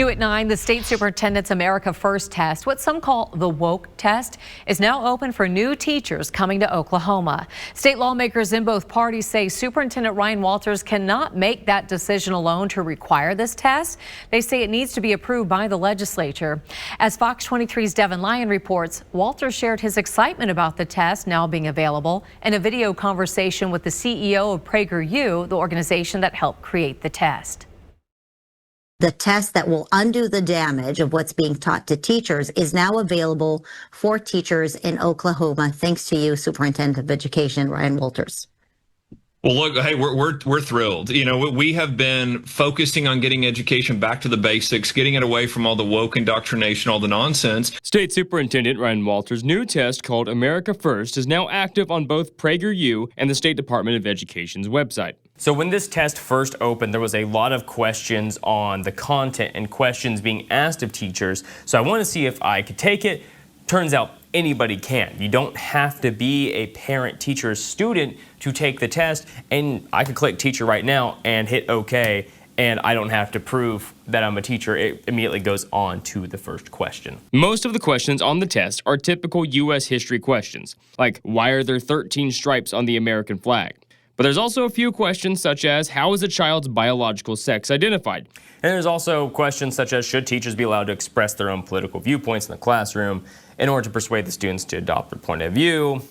New at 9, the State Superintendent's America First test, what some call the woke test, is now open for new teachers coming to Oklahoma. State lawmakers in both parties say Superintendent Ryan Walters cannot make that decision alone to require this test. They say it needs to be approved by the legislature. As Fox 23's Devin Lyon reports, Walters shared his excitement about the test now being available in a video conversation with the CEO of prager-u, the organization that helped create the test. The test that will undo the damage of what's being taught to teachers is now available for teachers in Oklahoma, thanks to you, Superintendent of Education Ryan Walters. Well, look, hey, we're thrilled. You know, we have been focusing on getting education back to the basics, getting it away from all the woke indoctrination, all the nonsense. State Superintendent Ryan Walters' new test called America First is now active on both prager-u and the State Department of Education's website. So when this test first opened, there was a lot of questions on the content and questions being asked of teachers. So I want to see if I could take it. Turns out anybody can. You don't have to be a parent, teacher, student to take the test. And I could click teacher right now and hit OK, and I don't have to prove that I'm a teacher. It immediately goes on to the first question. Most of the questions on the test are typical U.S. history questions, like why are there 13 stripes on the American flag? But there's also a few questions such as how is a child's biological sex identified? And there's also questions such as should teachers be allowed to express their own political viewpoints in the classroom in order to persuade the students to adopt their point of view.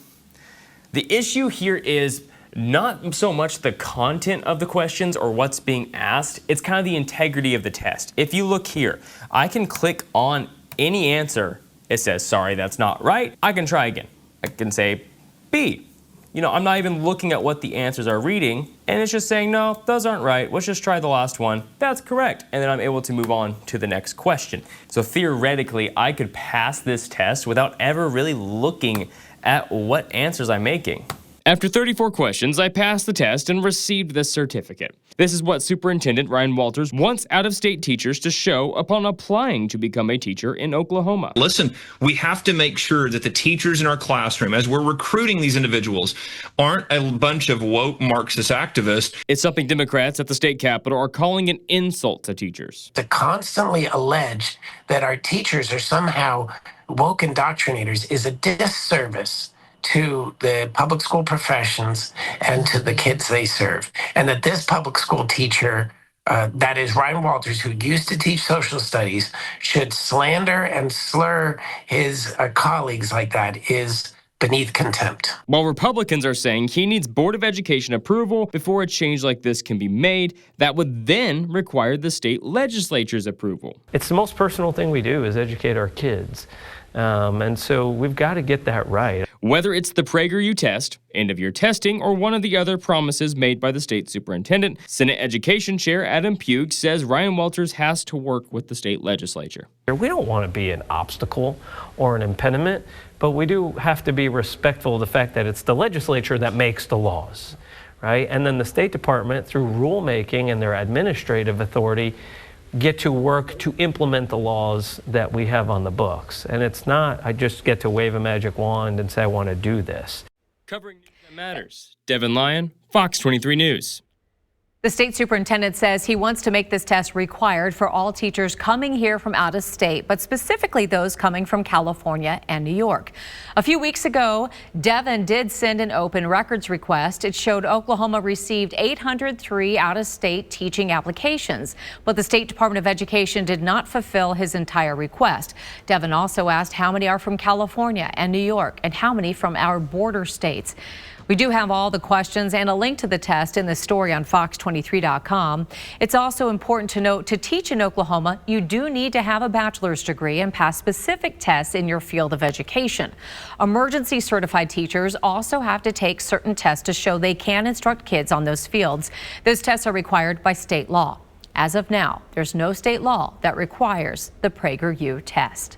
The issue here is not so much the content of the questions or what's being asked, it's kind of the integrity of the test. If you look here, I can click on any answer. It says, sorry, that's not right. I can try again. I can say B. You know, I'm not even looking at what the answers are reading, and it's just saying, no, those aren't right. Let's just try the last one. That's correct. And then I'm able to move on to the next question. So theoretically, I could pass this test without ever really looking at what answers I'm making. After 34 questions, I passed the test and received this certificate. This is what Superintendent Ryan Walters wants out-of-state teachers to show upon applying to become a teacher in Oklahoma. Listen, we have to make sure that the teachers in our classroom, as we're recruiting these individuals, aren't a bunch of woke Marxist activists. It's something Democrats at the state capitol are calling an insult to teachers. To constantly allege that our teachers are somehow woke indoctrinators is a disservice to the public school professions and to the kids they serve. And that this public school teacher, that is Ryan Walters, who used to teach social studies, should slander and slur his colleagues like that is beneath contempt. While Republicans are saying he needs Board of Education approval before a change like this can be made, that would then require the state legislature's approval. It's the most personal thing we do is educate our kids. And so we've got to get that right. Whether it's the prager-u test, end-of-year testing, or one of the other promises made by the state superintendent, Senate Education Chair Adam Pugh says Ryan Walters has to work with the state legislature. We don't want to be an obstacle or an impediment, but we do have to be respectful of the fact that it's the legislature that makes the laws, right? And then the State Department, through rulemaking and their administrative authority, get to work to implement the laws that we have on the books. And it's not, I just get to wave a magic wand and say, I want to do this. Covering news that matters, Devin Lyon, Fox 23 News. The state superintendent says he wants to make this test required for all teachers coming here from out of state, but specifically those coming from California and New York. A few weeks ago, Devin did send an open records request. It showed Oklahoma received 803 out-of-state teaching applications, but the State Department of Education did not fulfill his entire request. Devin also asked how many are from California and New York and how many from our border states. We do have all the questions and a link to the test in the story on fox23.com. It's also important to note to teach in Oklahoma, you do need to have a bachelor's degree and pass specific tests in your field of education. Emergency certified teachers also have to take certain tests to show they can instruct kids on those fields. Those tests are required by state law. As of now, there's no state law that requires the prager-u test.